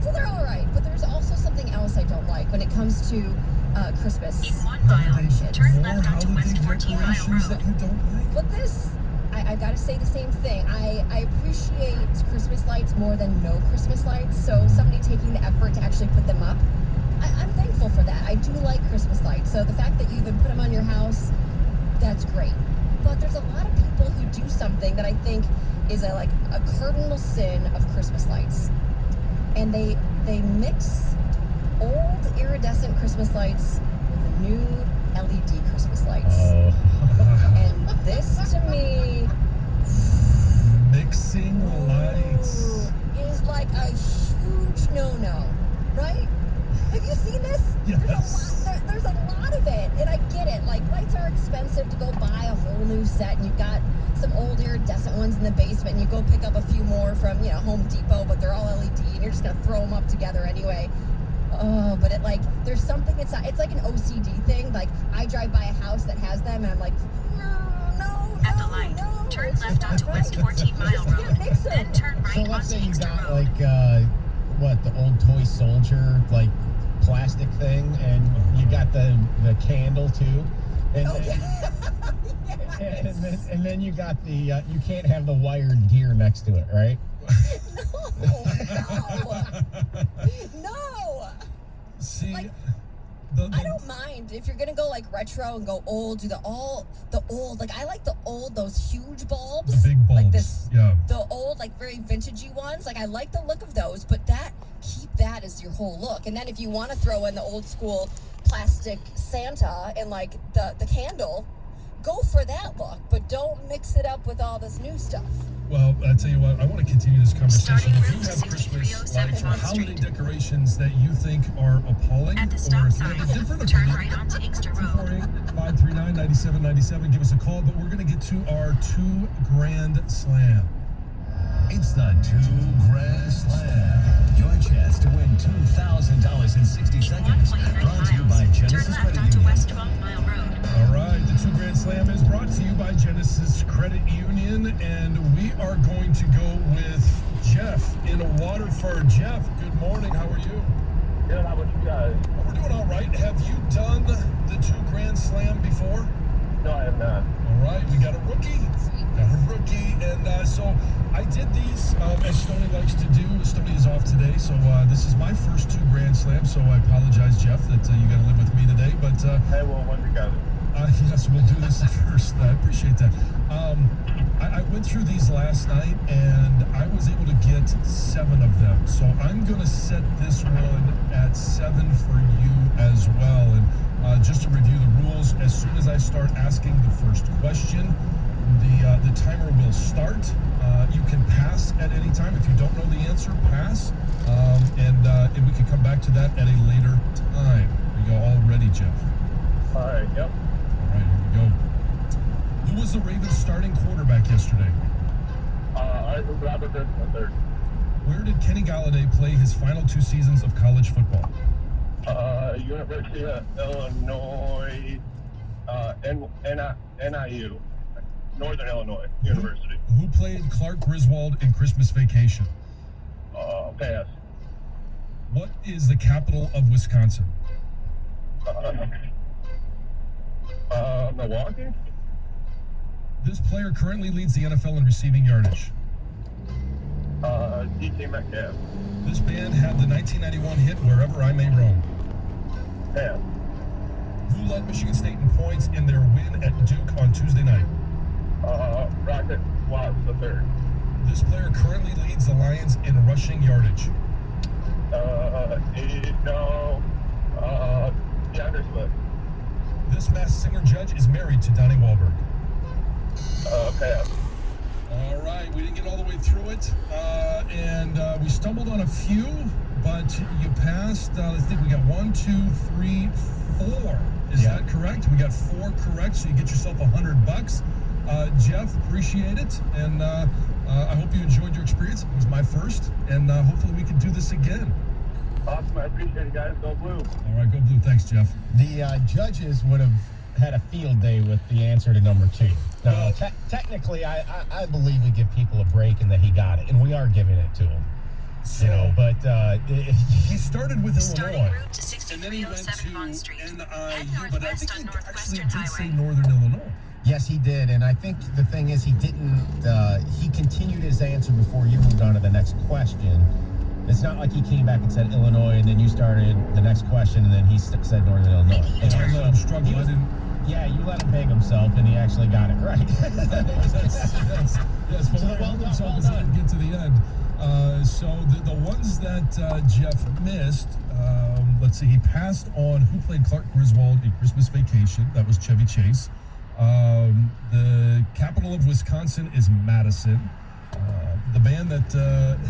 So they're all right. But there's also something else I don't like when it comes to Christmas. In 1 mile, turn left onto West 14 Mile Road. That you don't like? But this, I got to say the same thing. I appreciate Christmas lights more than no Christmas lights. So somebody taking the effort to actually put them up, I'm thankful for that. I do like Christmas lights. So the fact that you even put them on your house, that's great. But there's a lot of people who do something that I think is a cardinal sin of Christmas lights. And they mix old iridescent Christmas lights with new LED Christmas lights. Oh. And this to me Mixing lights. is like a huge no-no, right? Have you seen this? Yes. There's a lot of it, and I get it. Like, lights are expensive to go buy a whole new set, and you've got some old iridescent ones in the basement, and you go pick up a few more from, Home Depot, but they're all LED, and you're just gonna throw them up together anyway. Oh, but there's something, it's like an OCD thing. Like, I drive by a house that has them, and I'm like, no. At the light, turn left onto West 14 Mile Road. Then turn right So let's say onto you Inkster got Road. the old toy soldier plastic thing, and you got the candle too, and and then you got the you can't have the wired gear next to it, right? No. See, I don't mind if you're gonna go retro and go old. Do the old. I like the old, those huge bulbs. the big bulbs. Like this. Yeah. The old, very vintagey ones. I like the look of those, but keep that as your whole look. And then if you want to throw in the old school plastic Santa and the candle, go for that look. But don't mix it up with all this new stuff. Well, I tell you what, I want to continue this conversation. Starting If you route to have Christmas 6307 lights or on holiday Street. decorations that you think are appalling, At the or stop if you sign, have a different turn opinion, right onto Inkster Road. 248-539-9797, give us a call. But we're going to get to our $2 Grand Slam. It's the $2 Slam. Your chance to win $2,000 in 60 In seconds. 1.9 Brought to you by miles, turn Genesis left Credit onto Union. West 12 Mile Road. All right, the $2 Slam is brought to you by Genesis Credit Union, and we are going to go with Jeff in Waterford. Jeff, good morning. How are you? Good, how about you guys? Oh, we're doing all right. Have you done the $2 Slam before? No, I have not. All right, we got a rookie. And so I did these as Stoney likes to do. Stoney is off today, so this is my first $2 Slam. So I apologize, Jeff, that you got to live with me today. But Hey, we'll win together. yes, we'll do this first. I appreciate that. I went through these last night, and I was able to get 7 of them. So I'm going to set this one at 7 for you as well. And just to review the rules, as soon as I start asking the first question, the timer will start. You can pass at any time. If you don't know the answer, pass. And we can come back to that at a later time. Are you all ready, Jeff? All right, yep. All right, here we go. Who was the Ravens starting quarterback yesterday? Robert Griffin III. Where did Kenny Galladay play his final 2 seasons of college football? University of Illinois, NIU, Northern Illinois University. Who played Clark Griswold in Christmas Vacation? Pass. What is the capital of Wisconsin? Milwaukee? This player currently leads the NFL in receiving yardage. DK Metcalf. This band had the 1991 hit Wherever I May Roam. Pass. Who led Michigan State in points in their win at Duke on Tuesday night? Rocket Watts III. This player currently leads the Lions in rushing yardage. DeAndre Swift. This Masked Singer judge is married to Donnie Wahlberg. Pass. All right, we didn't get all the way through it, and we stumbled on a few, but you passed. Let's think. We got 1, 2, 3, 4. Is that correct? We got 4 correct, so you get yourself $100. Jeff, appreciate it, and I hope you enjoyed your experience. It was my first, and hopefully we can do this again. Awesome, I appreciate it, guys. Go Blue. All right, go Blue. Thanks, Jeff. The judges would have had a field day with the answer to number 2. Now, technically, I believe we give people a break and that he got it, and we are giving it to him. So, you know, but he started with Starting Illinois. route to And then he went 6307 Bond to Street. Head NIU, but I northwest think on he actually Northwestern did say Highway. Northern Illinois. yes, he did. And I think the thing is, he didn't. He continued his answer before you moved on to the next question. It's not like he came back and said Illinois, and then you started the next question, and then he said Northern Illinois. Maybe you And I turn. let him struggle. I didn't. Yeah, you let him hang himself, and he actually got it right. Yes, but So well, well done, himself well as he done. didn't get to the end. So the ones that Jeff missed, let's see, he passed on who played Clark Griswold in Christmas Vacation. That was Chevy Chase. The capital of Wisconsin is Madison. The band that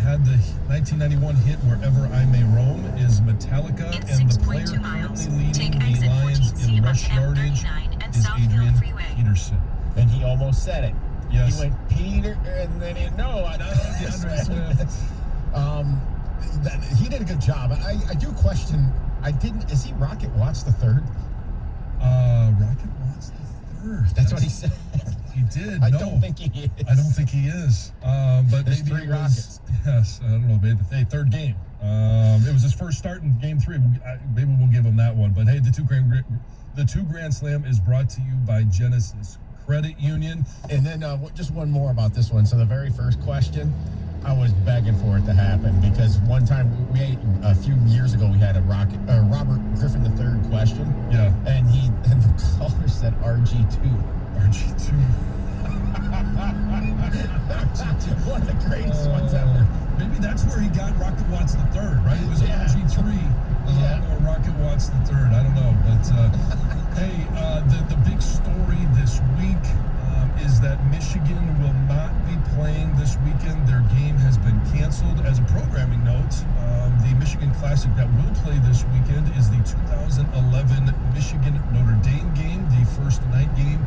had the 1991 hit Wherever I May Roam is Metallica, In and the player 6.2 miles, currently leading take the exit Lions 14C in up rush to yardage M39 and is Southfield Adrian Freeway. Peterson. And he almost said it. Yes. He went Peter, and then he DeAndre Swift. He did a good job. I do question. I didn't. Is he Rocket Watts the third? Rocket Watts the third. That's what he said. He did. I no. don't think he is. I don't think he is. But There's maybe 3 it was. Rockets. Yes, I don't know. Maybe the third game. It was his first start in Game 3. Maybe we'll give him that one. But hey, the two Grand Slam is brought to you by Genesis Credit Union. And then just one more about this one. So the very first question, I was begging for it to happen because one time a few years ago we had a Robert Griffin III question. Yeah. And the caller said RG2. RG2. One of the greatest ones ever. Maybe that's where he got Rocket Watts the third, right? It was Yeah. RG3 or Rocket Watts the third. I don't know. But hey, the big story this week is that Michigan will not be playing this weekend. Their game has been canceled. As a programming note, the Michigan Classic that will play this weekend is the 2011 Michigan Notre Dame game, the first night game.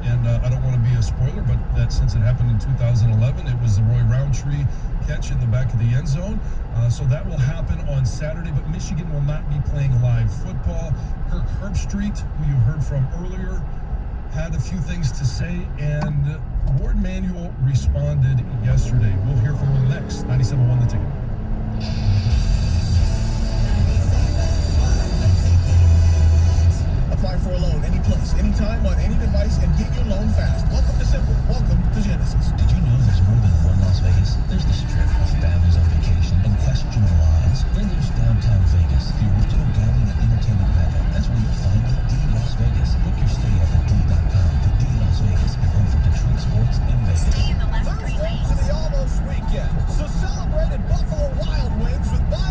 And I don't want to be a spoiler, but that since it happened in 2011, it was the Roy Roundtree catch in the back of the end zone. So that will happen on Saturday, but Michigan will not be playing live football. Kirk Herbstreit, who you heard from earlier, had a few things to say, and Ward Manuel responded yesterday. We'll hear from him next. 97.1 The Ticket. Apply for a loan any place, anytime, on any device, and get your loan fast. Welcome to Simple. Welcome to Genesis. Did you know there's more than one Las Vegas? There's the Strip, families on vacation, and questionable odds. Then there's downtown Vegas, the original gambling and entertainment mecca. That's where you'll find D Las Vegas. Book your stay at D.com. D Las Vegas, your home for Detroit sports and Vegas. Stay in the left 3 Thursday lanes. to the almost weekend. So celebrate at Buffalo Wild Wings with buy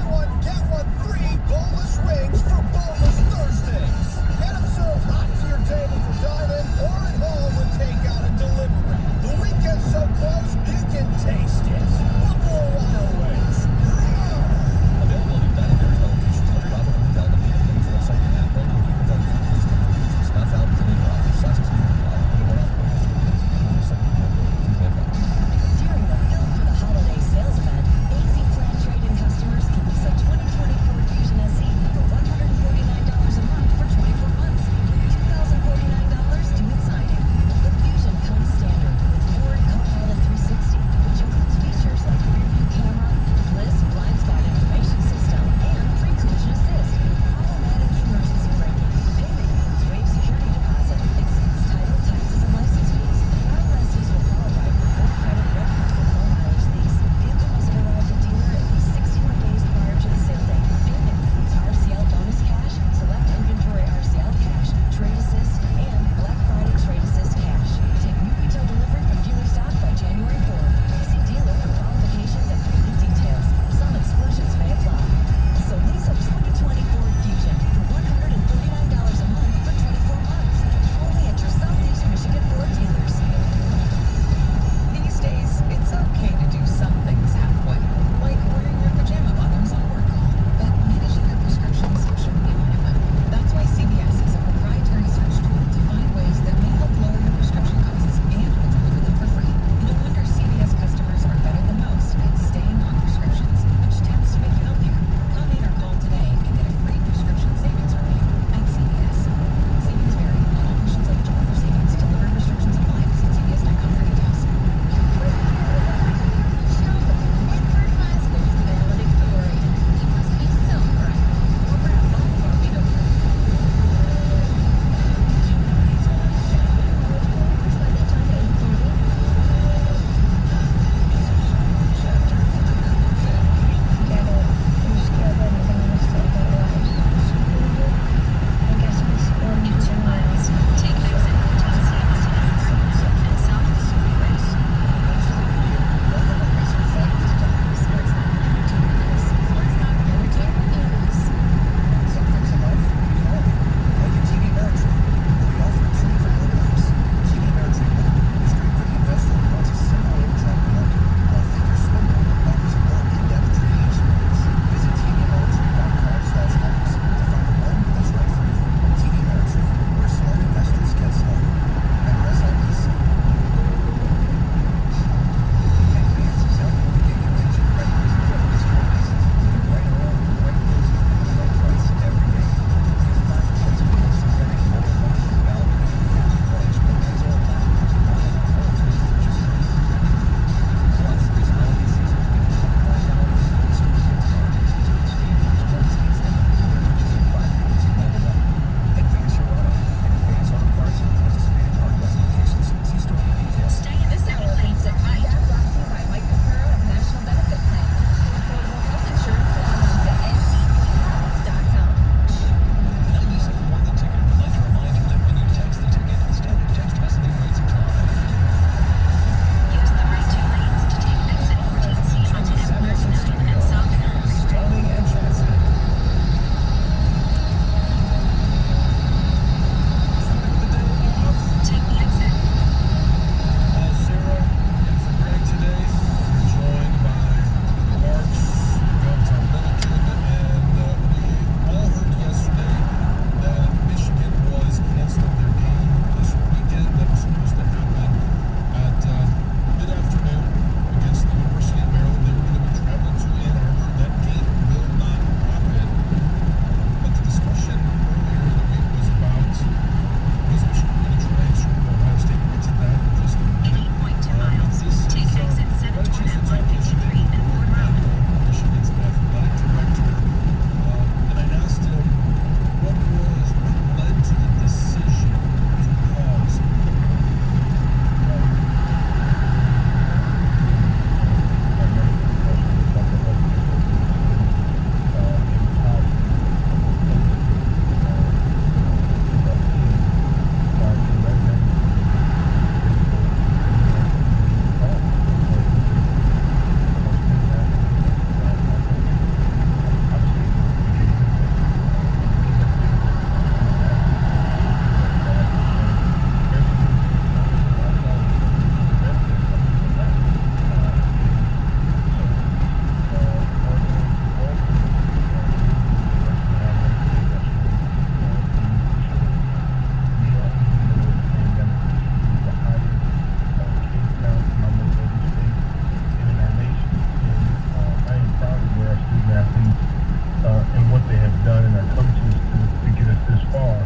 our coaches to get us this far.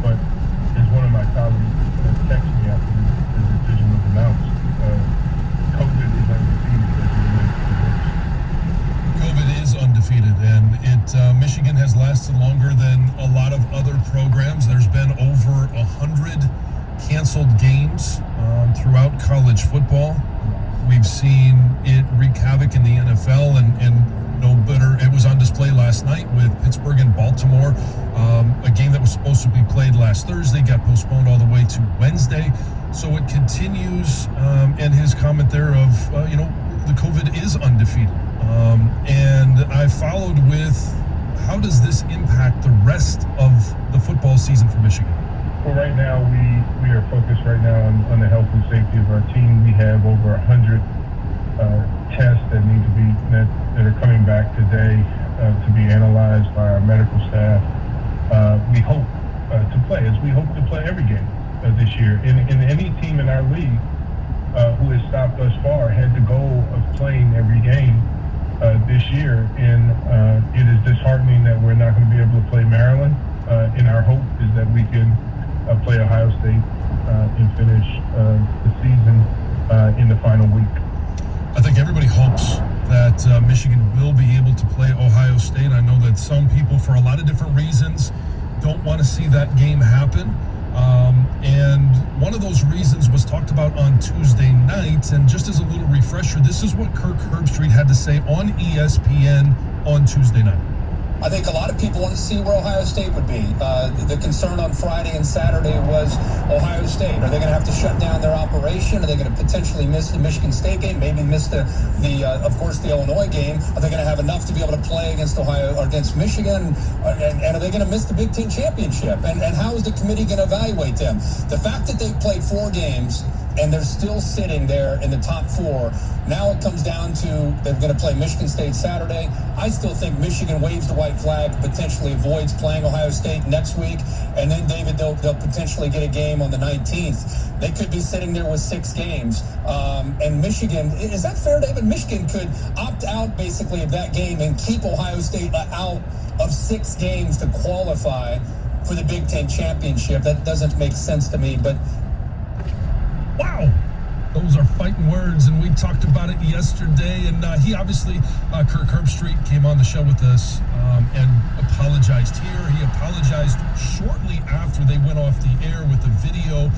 But as one of my colleagues texted me after the decision was announced, COVID is undefeated as it relates to this. COVID is undefeated, and Michigan has lasted longer than a lot of other programs. There's been over 100 canceled games throughout college football. We've seen it wreak havoc in the NFL, and no better. It was on display last night with Pittsburgh and Baltimore. A game that was supposed to be played last Thursday got postponed all the way to Wednesday. So it continues, and his comment there of, the COVID is undefeated. And I followed with, how does this impact the rest of the football season for Michigan? Well, right now, we are focused right now on the health and safety of our team. We have over 100 tests that need to be, that are coming back today to be analyzed by our medical staff. We hope to play, as we hope to play every game this year. And any team in our league who has stopped thus far had the goal of playing every game this year. And it is disheartening that we're not going to be able to play Maryland. And our hope is that we can play Ohio State and finish the season in the final week. I think everybody hopes that Michigan will be able to play Ohio State. I know that some people, for a lot of different reasons, don't want to see that game happen. And one of those reasons was talked about on Tuesday night. And just as a little refresher, this is what Kirk Herbstreit had to say on ESPN on Tuesday night. I think a lot of people want to see where Ohio State would be. The concern on Friday and Saturday was Ohio State. Are they going to have to shut down their operation? Are they going to potentially miss the Michigan State game? Maybe miss the of course, the Illinois game. Are they going to have enough to be able to play against Ohio or against Michigan? And are they going to miss the Big Ten championship? And how is the committee going to evaluate them? The fact that they've played 4 games and they're still sitting there in the top 4. Now it comes down to they're going to play Michigan State Saturday. I still think Michigan waves the white flag, potentially avoids playing Ohio State next week. And then, David, they'll potentially get a game on the 19th. They could be sitting there with 6 games. And Michigan, is that fair, David? Michigan could opt out basically of that game and keep Ohio State out of 6 games to qualify for the Big Ten championship. That doesn't make sense to me, but wow, those are fighting words, and we talked about it yesterday. And he obviously, Kirk Herbstreit, came on the show with us and apologized here. He apologized shortly after they went off the air with a video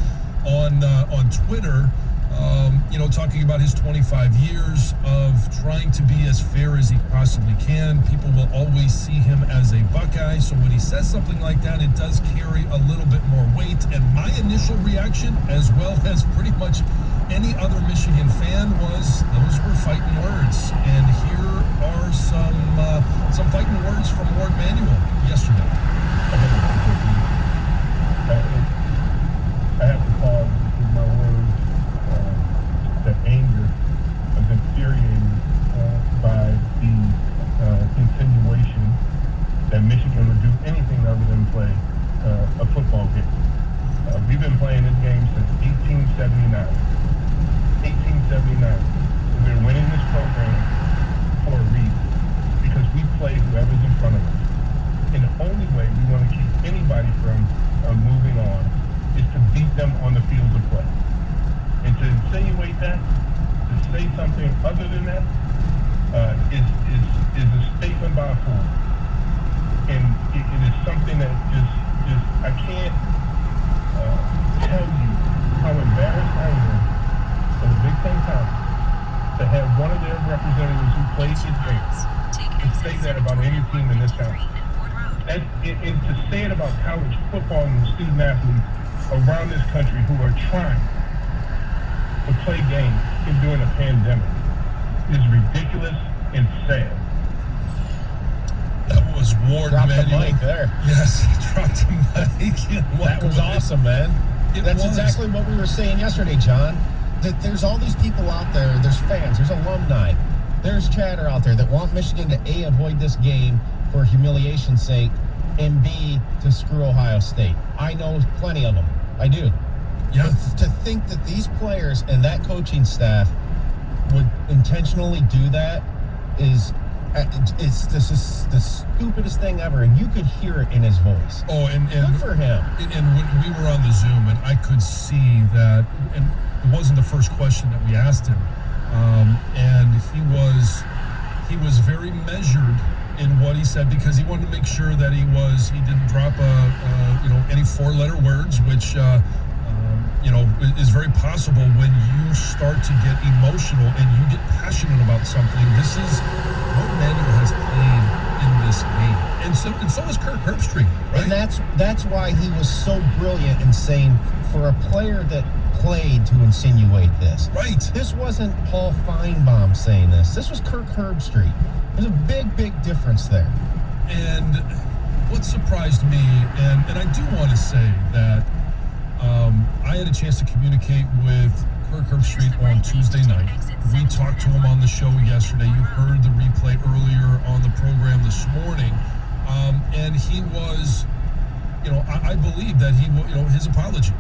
on Twitter, talking about his 25 years of trying to be as fair as he possibly can. People will always see him as a Buckeye, so when he says something like that, it does carry a little bit more weight. And my initial reaction, as well as pretty much any other Michigan fan, was those were fighting words. And here are some fighting words from Ward Manuel yesterday. I have to pause because my words, the anger, was infuriated by the insinuation that Michigan would do anything other than play a football game. We've been playing this game since 1879. 1879. We're winning this program for a reason, because we play whoever's in front of us. And the only way we want to keep anybody from moving on is to beat them on the field of play. And to insinuate that, to say something other than that, is a statement by a fool. And it is something that just I can't tell you how embarrassed I am for the Big Ten Conference to have one of their representatives who plays his game to say that about any team in this country. And to say it about college football and student athletes around this country who are trying to play games during a pandemic is ridiculous and sad. That was Ward Dropped Manuel. the mic there. Yes, he dropped the mic. That was awesome, man. That's exactly what we were saying yesterday, John. That there's all these people out there, there's fans, there's alumni, there's chatter out there that want Michigan to A, avoid this game for humiliation's sake, and B, to screw Ohio State. I know plenty of them. I do. Yeah. But to think that these players and that coaching staff would intentionally do that is It's the stupidest thing ever, and you could hear it in his voice. Oh, and Good for him. And when we were on the Zoom, and I could see that, and it wasn't the first question that we asked him, and he was very measured in what he said, because he wanted to make sure that he didn't drop any 4-letter words, which is very possible when you start to get emotional and you get passionate about something. This is what Manuel has played in this game, and so is Kirk Herbstreit, right? And that's why he was so brilliant in saying, for a player that played to insinuate this. Right. This wasn't Paul Feinbaum saying this. This was Kirk Herbstreit. There's a big difference there. And what surprised me, and I do want to say that I had a chance to communicate with Kirk Herbstreit on Tuesday night. We talked to him on the show yesterday. You heard the replay earlier on the program this morning. And he was, I believe that his apology.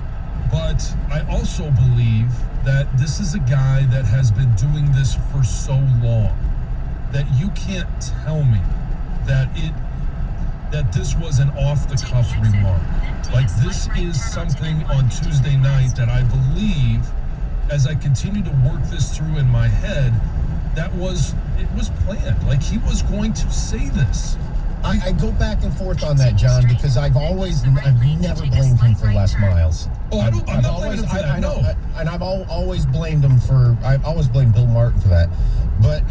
But I also believe that this is a guy that has been doing this for so long that you can't tell me that this was an off-the-cuff remark. Like, this is something on Tuesday night that I believe, as I continue to work this through in my head, it was planned. Like, he was going to say this. I go back and forth on that, John, because I've never blamed him for Les Miles. Oh, I'm not blaming him for that, no. And I've always blamed him I've always blamed Bill Martin for that. But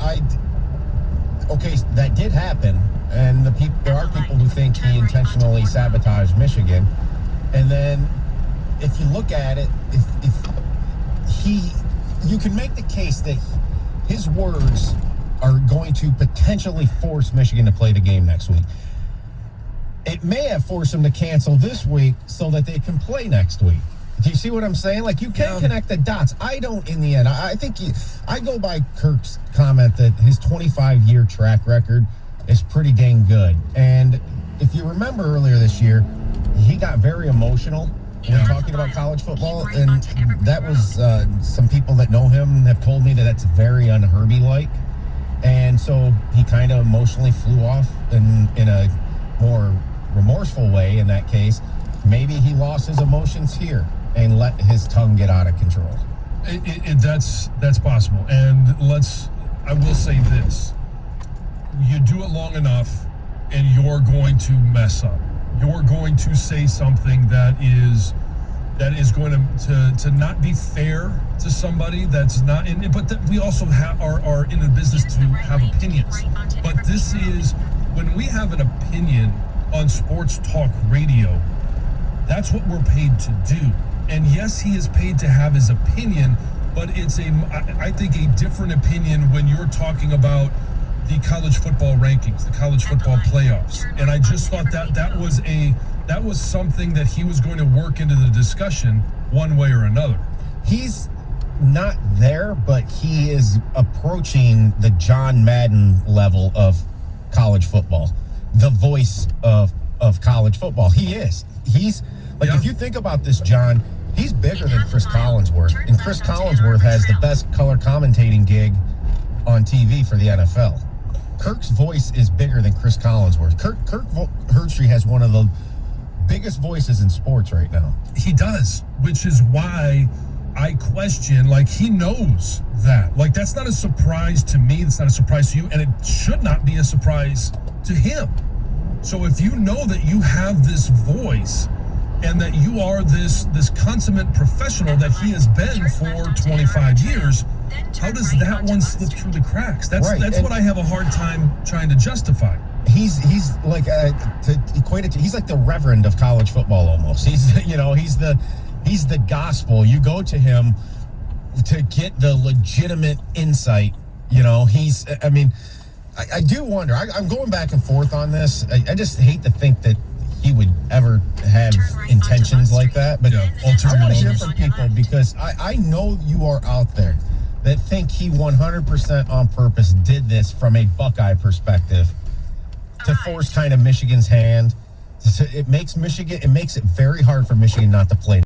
okay, that did happen, and there are people who think he intentionally sabotaged Michigan. And then, if you look at it, you can make the case that his words are going to potentially force Michigan to play the game next week. It may have forced them to cancel this week so that they can play next week. Do you see what I'm saying? Like, you can connect the dots. I don't in the end. I think I go by Kirk's comment that his 25-year track record is pretty dang good. And if you remember earlier this year, he got very emotional when talking about college football. And that was, some people that know him have told me that that's very un-Herbie-like. And so he kind of emotionally flew off in a more remorseful way in that case. Maybe he lost his emotions here and let his tongue get out of control. That's possible. And I will say this. You do it long enough and you're going to mess up. You're going to say something that is going to not be fair to somebody that's not in it, but that we also are in a business to have opinions. But this is, when we have an opinion on sports talk radio, that's what we're paid to do. And yes, he is paid to have his opinion, but it's I think a different opinion when you're talking about the college football rankings, the college football playoffs. And I just thought that was something that he was going to work into the discussion one way or another. He's not there, but he is approaching the John Madden level of college football, the voice of college football. He is. He's like, if you think about this, John, he's bigger than Chris Collinsworth, and Chris Collinsworth has the best color commentating gig on TV for the NFL. Kirk's voice is bigger than Chris Collinsworth. Kirk Herbstreit has one of the biggest voices in sports right now. He does, which is why I question, like, he knows that. Like, that's not a surprise to me. That's not a surprise to you, and it should not be a surprise to him. So if you know that you have this voice and that you are this consummate professional that he has been for 25 years, how does that one slip through the cracks? That's what I have a hard time trying to justify. He's like, to equate it to, he's like the reverend of college football almost. He's the gospel. You go to him to get the legitimate insight. I do wonder. I'm going back and forth on this. I just hate to think that he would ever have intentions like that. But I want to hear from people, because I know you are out there that think he 100% on purpose did this from a Buckeye perspective to force kind of Michigan's hand. It makes it very hard for Michigan not to play.